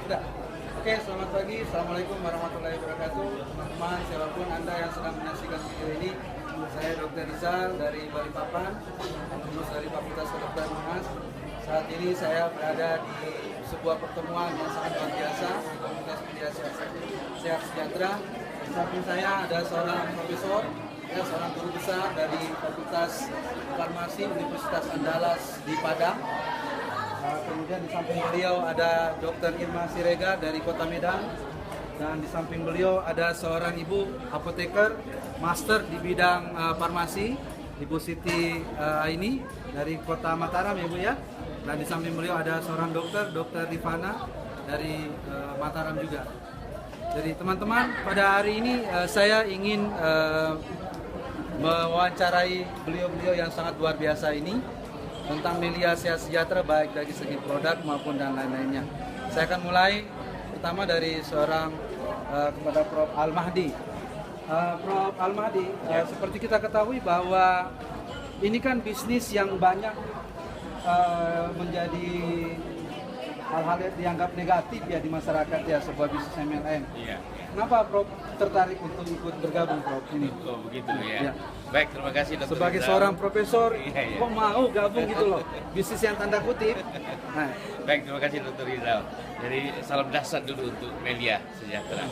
Sudah. Oke, selamat pagi. Assalamualaikum warahmatullahi wabarakatuh. Teman-teman, siapapun Anda yang sedang menyaksikan video ini, saya Dr. Rizal dari Balikpapan, lulus dari Fakultas Kedokteran UNAS. Saat ini saya berada di sebuah pertemuan yang sangat luar biasa di komunitas media sehat sejahtera. Di samping saya ada seorang profesor, seorang guru besar dari Fakultas Farmasi Universitas Andalas di Padang. Kemudian di samping beliau ada Dr. Irma Siregar dari Kota Medan, dan di samping beliau ada seorang ibu apoteker master di bidang farmasi, Ibu Siti Aini dari Kota Mataram ya Bu ya. Dan di samping beliau ada seorang dokter, Dr. Rifana dari Mataram juga. Jadi teman-teman, pada hari ini saya ingin mewawancarai beliau-beliau yang sangat luar biasa ini tentang Melia Sehat Sejahtera, baik dari segi produk maupun dan lain-lainnya. Saya akan mulai pertama dari seorang kepada Prof. Al-Mahdi. Prof. Al-Mahdi, seperti kita ketahui bahwa ini kan bisnis yang banyak menjadi hal-hal yang dianggap negatif ya di masyarakat ya, sebuah bisnis MLM. Iya. Kenapa Prof tertarik untuk ikut bergabung Prof ini? Oh begitu ya. Baik, terima kasih Dr. Sebagai Rizal. Seorang profesor, kok mau gabung gitu loh, bisnis yang tanda kutip. Nah. Baik, terima kasih Dr. Rizal. Jadi salam dahsyat dulu untuk Melia Sejahtera.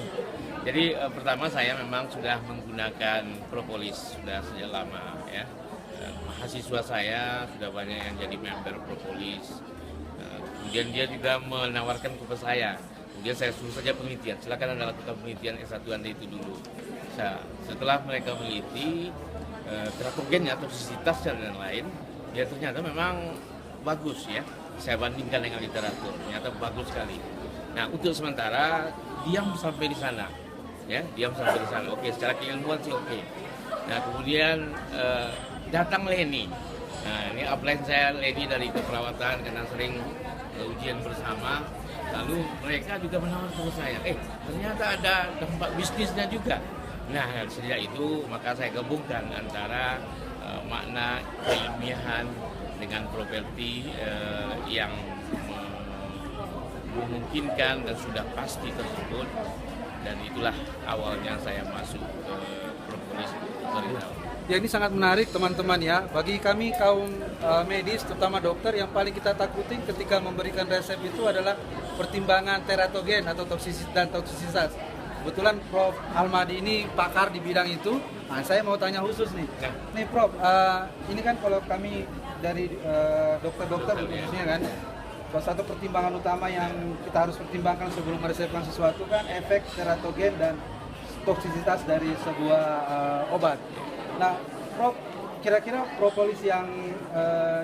Jadi pertama saya memang sudah menggunakan propolis sudah sejak lama ya. Mahasiswa saya sudah banyak yang jadi member propolis. Kemudian dia juga menawarkan kepada saya. Kemudian saya suruh saja penelitian. Silakan Anda lakukan penelitian S1 Anda itu dulu. Setelah mereka meneliti teratogennya, toksisitasnya dan lain, ya ternyata memang bagus ya. Saya bandingkan dengan literatur, ternyata bagus sekali. Nah, untuk sementara diam sampai di sana, ya, diam sampai di sana. Oke, secara keilmuan sih oke. Nah, kemudian datang Leni. Nah, ini upline saya Leni dari keperawatan karena sering ujian bersama. Lalu mereka juga menawarkan ke saya, ternyata ada dampak bisnisnya juga. Nah, sejak itu maka saya gabungkan antara makna keilmiahan dengan properti yang memungkinkan dan sudah pasti tersebut, dan itulah awalnya saya masuk ke propolis. Ya, ini sangat menarik teman-teman ya. Bagi kami kaum medis, terutama dokter, yang paling kita takutin ketika memberikan resep itu adalah pertimbangan teratogen atau toksisitas. Kebetulan Prof. Al-Mahdi ini pakar di bidang itu. Nah, saya mau tanya khusus nih. Nih Prof, ini kan kalau kami dari dokter-dokter khususnya kan, salah satu pertimbangan utama yang kita harus pertimbangkan sebelum meresepkan sesuatu kan efek teratogen dan toksisitas dari sebuah obat. Nah, Prof, kira-kira propolis yang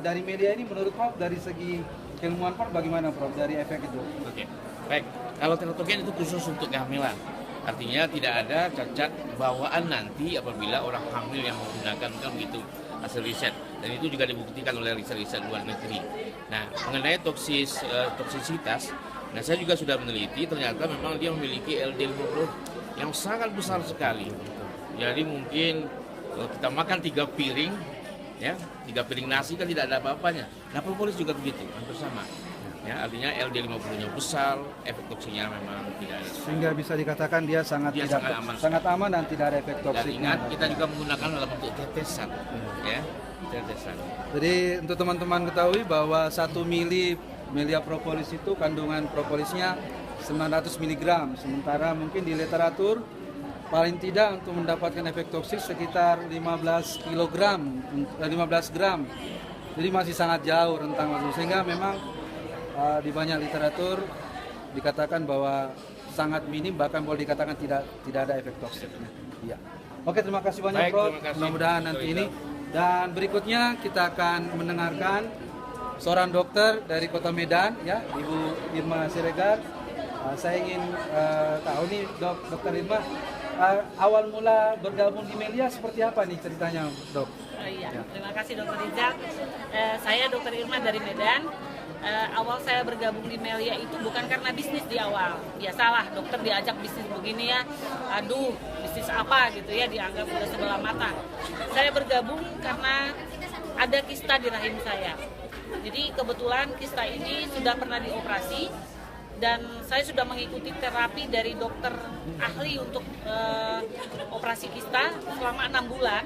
dari media ini menurut Prof dari segi keilmuan Prof bagaimana Prof dari efek itu? Oke, baik. Kalau teratogen itu khusus untuk kehamilan. Artinya tidak ada cacat bawaan nanti apabila orang hamil yang menggunakan, kan begitu hasil riset. Dan itu juga dibuktikan oleh riset-riset luar negeri. Nah, mengenai toksisitas, nah saya juga sudah meneliti, ternyata memang dia memiliki LD50 yang sangat besar sekali. Jadi mungkin kalau kita makan 3 piring, ya 3 piring nasi kan tidak ada apa-apanya. Nah, propolis juga begitu, hampir sama. Ya, artinya LD50-nya besar, efek toksinya memang tidak ada. Sehingga bisa dikatakan dia sangat aman dan tidak ada efek toksik. Dan ingat, kita juga menggunakan dalam bentuk tetesan, ya, tetesan. Jadi untuk teman-teman ketahui bahwa 1 mili Melia propolis itu kandungan propolisnya 900 mg, sementara mungkin di literatur paling tidak untuk mendapatkan efek toksik sekitar 15 gram. Jadi masih sangat jauh rentang waktu, sehingga memang di banyak literatur dikatakan bahwa sangat minim, bahkan boleh dikatakan tidak ada efek toksiknya. Ya. Oke, terima kasih banyak Prof. Mudah-mudahan nanti ini. Dan berikutnya kita akan mendengarkan seorang dokter dari Kota Medan, ya, Ibu Irma Siregar. Saya ingin tahu nih Dokter Irma, awal mula bergabung di Melia seperti apa nih ceritanya, Dok? Iya, terima kasih Dokter Rizal. Saya Dokter Irma dari Medan. Awal saya bergabung di Melia itu bukan karena bisnis di awal. Biasalah dokter diajak bisnis begini ya, aduh bisnis apa gitu ya, dianggap udah sebelah mata. Saya bergabung karena ada kista di rahim saya. Jadi kebetulan kista ini sudah pernah dioperasi dan saya sudah mengikuti terapi dari dokter ahli untuk operasi kista selama 6 bulan.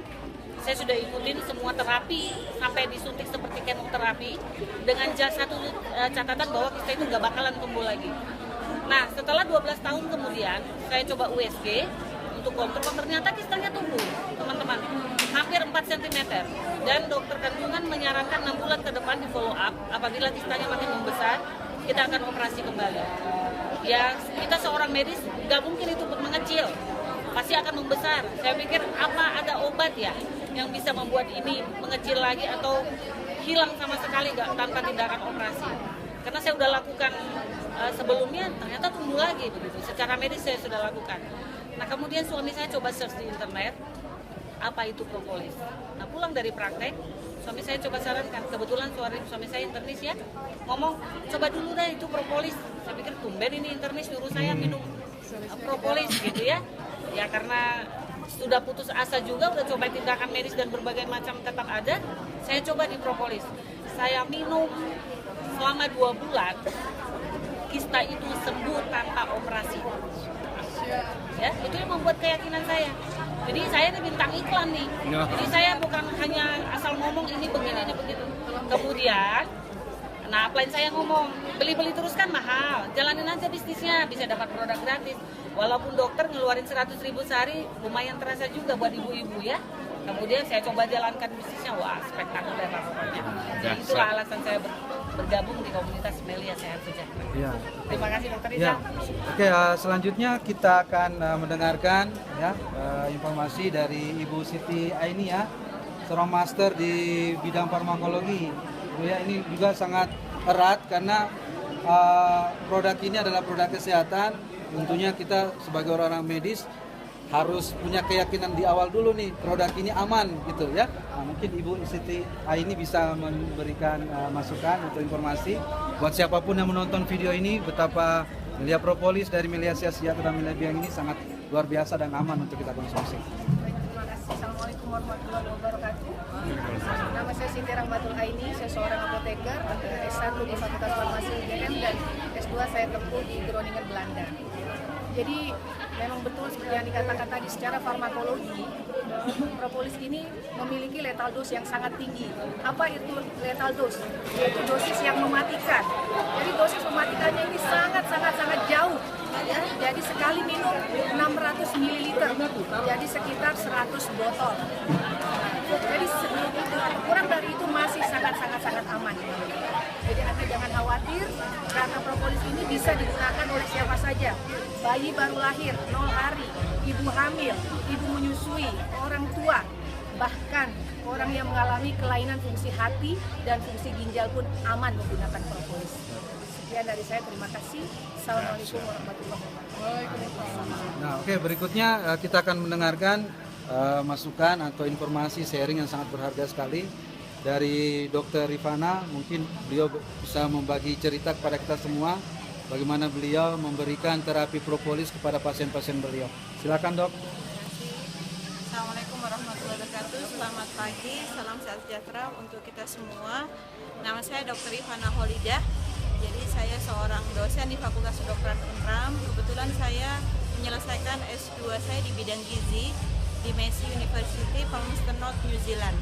Saya sudah ikutin semua terapi sampai disuntik seperti kemoterapi dengan satu catatan bahwa kista itu nggak bakalan tumbuh lagi. Nah, setelah 12 tahun kemudian saya coba USG untuk kontrol, ternyata kistanya tumbuh, teman-teman, hampir 4 cm. Dan dokter kandungan menyarankan 6 bulan ke depan di follow up, apabila kistanya makin membesar, kita akan operasi kembali. Ya, kita seorang medis nggak mungkin itu mengecil, pasti akan membesar. Saya pikir apa ada obat ya yang bisa membuat ini mengecil lagi atau hilang sama sekali nggak tanpa tindakan operasi. Karena saya sudah lakukan sebelumnya, ternyata tumbuh lagi begitu. Secara medis saya sudah lakukan. Nah, kemudian suami saya coba search di internet apa itu propolis. Nah, pulang dari praktek, suami saya coba sarankan, kebetulan suami saya internis ya, ngomong coba dulu deh itu propolis. Saya pikir tumben ini internis nyuruh saya minum propolis gitu ya. Ya karena sudah putus asa juga, udah coba tindakan medis dan berbagai macam tetap ada, saya coba di propolis. Saya minum selama 2 bulan, kista itu sembuh tanpa operasi. Ya, itu yang membuat keyakinan saya. Jadi saya ini bintang iklan nih. Jadi saya bukan hanya asal ngomong ini begini, ini begitu. Kemudian, nah upline saya ngomong, beli-beli terus kan mahal, jalanin aja bisnisnya, bisa dapat produk gratis. Walaupun dokter ngeluarin 100.000 sehari, lumayan terasa juga buat ibu-ibu ya. Kemudian saya coba jalankan bisnisnya, wah spektakuler lah pokoknya. Jadi itulah alasan saya bergabung di komunitas Melia Sehat Sejahtera. Ya. Terima kasih Dokter Rizal. Ya. Oke, selanjutnya kita akan mendengarkan ya informasi dari Ibu Siti Aini ya, seorang master di bidang farmakologi. Ya, ini juga sangat erat karena produk ini adalah produk kesehatan. Tentunya kita sebagai orang-orang medis harus punya keyakinan di awal dulu nih produk ini aman gitu ya. Nah, mungkin Ibu Siti Aini bisa memberikan masukan atau informasi buat siapapun yang menonton video ini betapa Melia Propolis dari Melia Sejahtera Melia Biang ini sangat luar biasa dan aman untuk kita konsumsi. Terima kasih. Assalamualaikum warahmatullahi wabarakatuh. Nama saya Siti Rahmatul Aini, saya seorang apoteker, S1 di Fakultas Farmasi UGM dan S2 saya tempuh di Groningen, Belanda. Jadi memang betul seperti yang dikatakan tadi, secara farmakologi propolis ini memiliki lethal dose yang sangat tinggi. Apa itu lethal dose? Yaitu dosis yang mematikan. Jadi dosis mematikannya ini sangat jauh. Ya, jadi sekali minum 600 ml, jadi sekitar 100 botol. Jadi sebelum itu, kurang dari itu masih sangat aman. Jadi Anda jangan khawatir karena propolis ini bisa digunakan oleh siapa saja. Bayi baru lahir, 0 hari, ibu hamil, ibu menyusui, orang tua, bahkan orang yang mengalami kelainan fungsi hati dan fungsi ginjal pun aman menggunakan propolis. Sekian dari saya, terima kasih. Assalamualaikum warahmatullahi wabarakatuh. Nah, oke, berikutnya kita akan mendengarkan masukan atau informasi sharing yang sangat berharga sekali dari Dr. Rifana. Mungkin beliau bisa membagi cerita kepada kita semua bagaimana beliau memberikan terapi propolis kepada pasien-pasien beliau. Silakan, Dok. Assalamualaikum warahmatullahi wabarakatuh. Selamat pagi, salam sehat sejahtera untuk kita semua. Nama saya Dr. Rifana Holidah. Jadi saya seorang dosen di Fakultas Kedokteran Unram. Kebetulan saya menyelesaikan S2 saya di bidang gizi di Massey University, Palmerston North, New Zealand.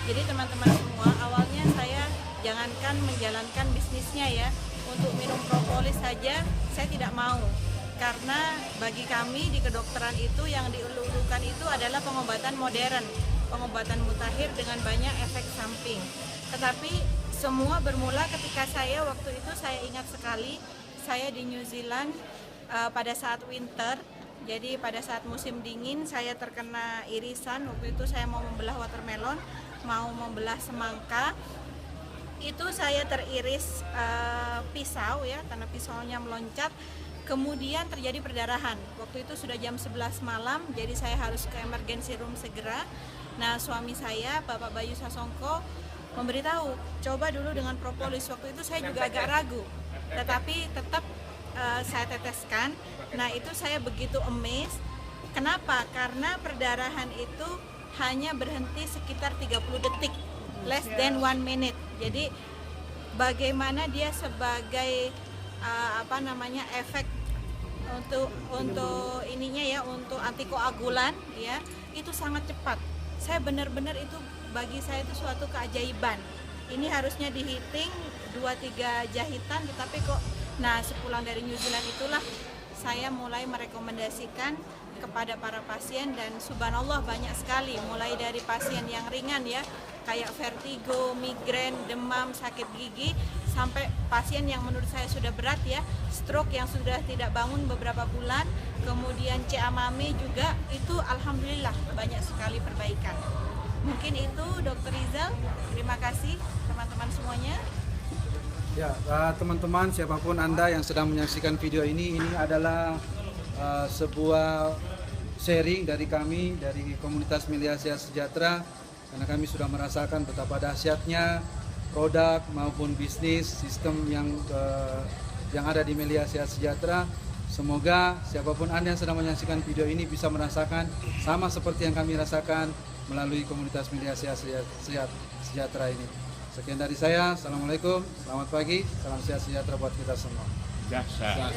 Jadi teman-teman semua, awalnya saya jangankan menjalankan bisnisnya ya, untuk minum propolis saja saya tidak mau. Karena bagi kami di kedokteran itu yang dielulukan itu adalah pengobatan modern, pengobatan mutakhir dengan banyak efek samping. Tetapi semua bermula ketika saya waktu itu, saya ingat sekali, saya di New Zealand pada saat winter. Jadi pada saat musim dingin saya terkena irisan. Waktu itu saya mau membelah watermelon, mau membelah semangka. Itu saya teriris pisau ya, karena pisaunya meloncat. Kemudian terjadi perdarahan. Waktu itu sudah jam 11 malam, jadi saya harus ke emergency room segera. Nah, suami saya, Bapak Bayu Sasongko, memberitahu, coba dulu dengan propolis. Waktu itu saya juga agak ragu, tetapi tetap saya teteskan. Nah, itu saya begitu amazed. Kenapa? Karena perdarahan itu hanya berhenti sekitar 30 detik, less than 1 minute. Jadi bagaimana dia sebagai efek untuk ininya ya, untuk antikoagulan ya, itu sangat cepat. Saya benar-benar itu, bagi saya itu suatu keajaiban. Ini harusnya dihiting 2-3 jahitan, tetapi kok, nah sepulang dari New Zealand itulah saya mulai merekomendasikan kepada para pasien, dan subhanallah banyak sekali, mulai dari pasien yang ringan ya, kayak vertigo, migrain, demam, sakit gigi, sampai pasien yang menurut saya sudah berat ya, stroke yang sudah tidak bangun beberapa bulan, kemudian CA-MAME juga, itu alhamdulillah banyak sekali perbaikan. Mungkin itu Dr. Rizal, terima kasih teman-teman semuanya. Ya, teman-teman, siapapun Anda yang sedang menyaksikan video ini adalah sebuah sharing dari kami, dari komunitas Melia Sehat Sejahtera, karena kami sudah merasakan betapa dahsyatnya produk maupun bisnis sistem yang ada di Melia Sehat Sejahtera. Semoga siapapun Anda yang sedang menyaksikan video ini bisa merasakan sama seperti yang kami rasakan melalui komunitas Melia Sehat Sejahtera ini. Sekian dari saya, Assalamualaikum, selamat pagi, salam sehat sejahtera buat kita semua. Dahsyat.